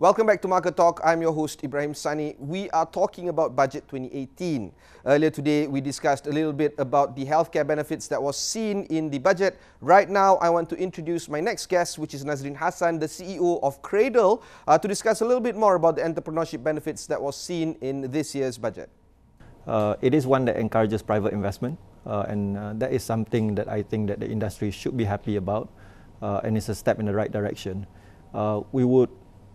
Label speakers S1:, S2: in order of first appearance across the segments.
S1: Welcome back to Market Talk. I'm your host, Ibrahim Sani. We are talking about Budget 2018. Earlier today, we discussed a little bit about the healthcare benefits that was seen in the budget. Right now, I want to introduce my next guest, which is Nazrin Hassan, the CEO of Cradle, to discuss a little bit more about the entrepreneurship benefits that was seen in this year's budget.
S2: It is one that encourages private investment, and that is something that I think that the industry should be happy about, and it's a step in the right direction. We would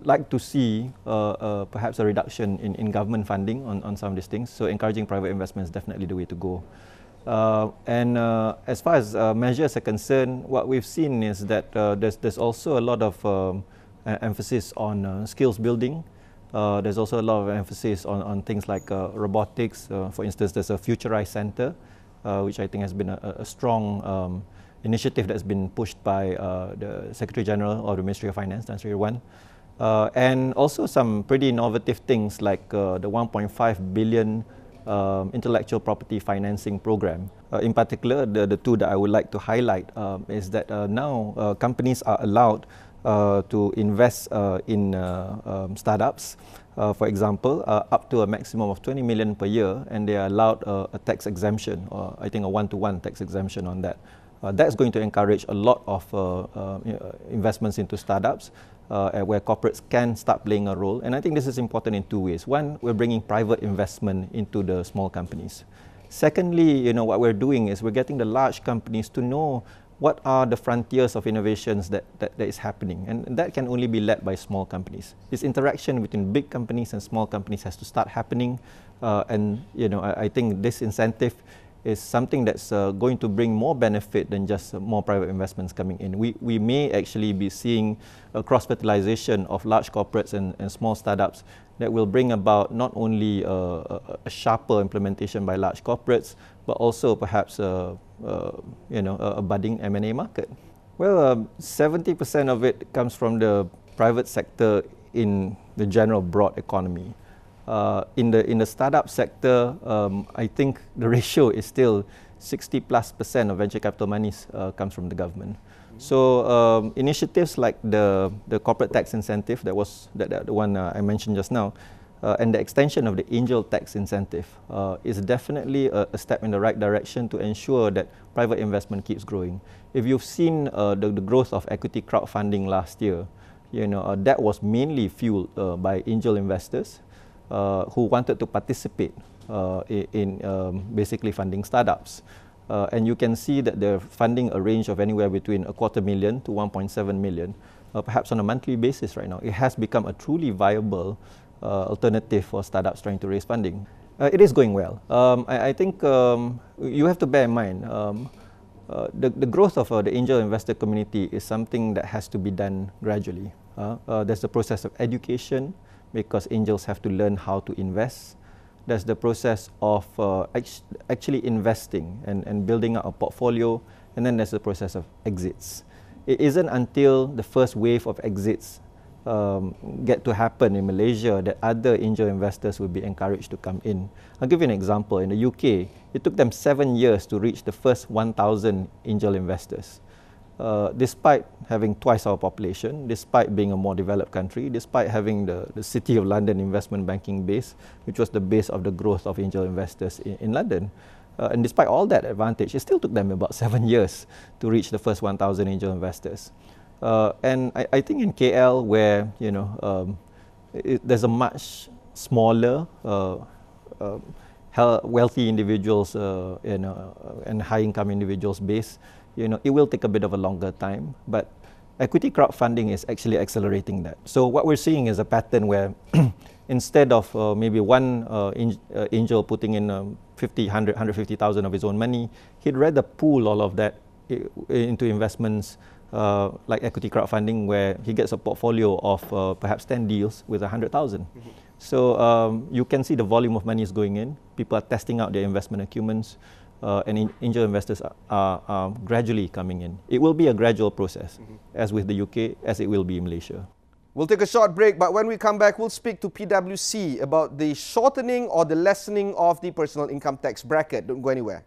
S2: like to see perhaps a reduction in government funding on some of these things. So encouraging private investment is definitely the way to go. As far as measures are concerned, what we've seen is that there's also a lot of emphasis on skills building. There's also a lot of emphasis on things like robotics. For instance, there's a Futurized Center, which I think has been a strong initiative that's been pushed by the Secretary General of the Ministry of Finance, Nazrin Hassan. And also some pretty innovative things like the 1.5 billion intellectual property financing program. In particular, the two that I would like to highlight is that now companies are allowed to invest in startups, for example, up to a maximum of 20 million per year, and they are allowed a tax exemption, or I think a one-to-one tax exemption on that. That's going to encourage a lot of investments into startups, where corporates can start playing a role. And I think this is important in two ways. One, we're bringing private investment into the small companies. Secondly, what we're doing is we're getting the large companies to know what are the frontiers of innovations that is happening. And that can only be led by small companies. This interaction between big companies and small companies has to start happening. I think this incentive is something that's going to bring more benefit than just more private investments coming in. We may actually be seeing a cross-fertilization of large corporates and small startups that will bring about not only a sharper implementation by large corporates, but also perhaps a budding M&A market. Well, 70% of it comes from the private sector in the general broad economy. In the startup sector, I think the ratio is still 60+% of venture capital monies comes from the government. So initiatives like the corporate tax incentive, the one I mentioned just now, and the extension of the angel tax incentive is definitely a step in the right direction to ensure that private investment keeps growing. If you've seen the growth of equity crowdfunding last year, that was mainly fueled by angel investors who wanted to participate in basically funding startups. And you can see that they're funding a range of anywhere between $250,000 to 1.7 million, perhaps on a monthly basis right now. It has become a truly viable alternative for startups trying to raise funding. It is going well. I think you have to bear in mind the growth of the angel investor community is something that has to be done gradually. There's the process of education, because angels have to learn how to invest. There's the process of actually investing and building up a portfolio, and then there's the process of exits. It isn't until the first wave of exits get to happen in Malaysia that other angel investors will be encouraged to come in. I'll give you an example. In the UK, it took them 7 years to reach the first 1,000 angel investors. Despite having twice our population, despite being a more developed country, despite having the City of London investment banking base, which was the base of the growth of angel investors in London, and despite all that advantage, it still took them about 7 years to reach the first 1,000 angel investors. And I think in KL, where there's a much smaller, wealthy individuals and high-income individuals base, it will take a bit of a longer time, but equity crowdfunding is actually accelerating that. So what we're seeing is a pattern where instead of maybe one angel putting in 50, 100, 150,000 of his own money, he'd rather pool all of that into investments like equity crowdfunding, where he gets a portfolio of perhaps 10 deals with 100,000. So you can see the volume of money is going in. People are testing out their investment acumens. And angel investors are gradually coming in. It will be a gradual process, as with the UK, as it will be in Malaysia.
S1: We'll take a short break, but when we come back, we'll speak to PwC about the shortening or the lessening of the personal income tax bracket. Don't go anywhere.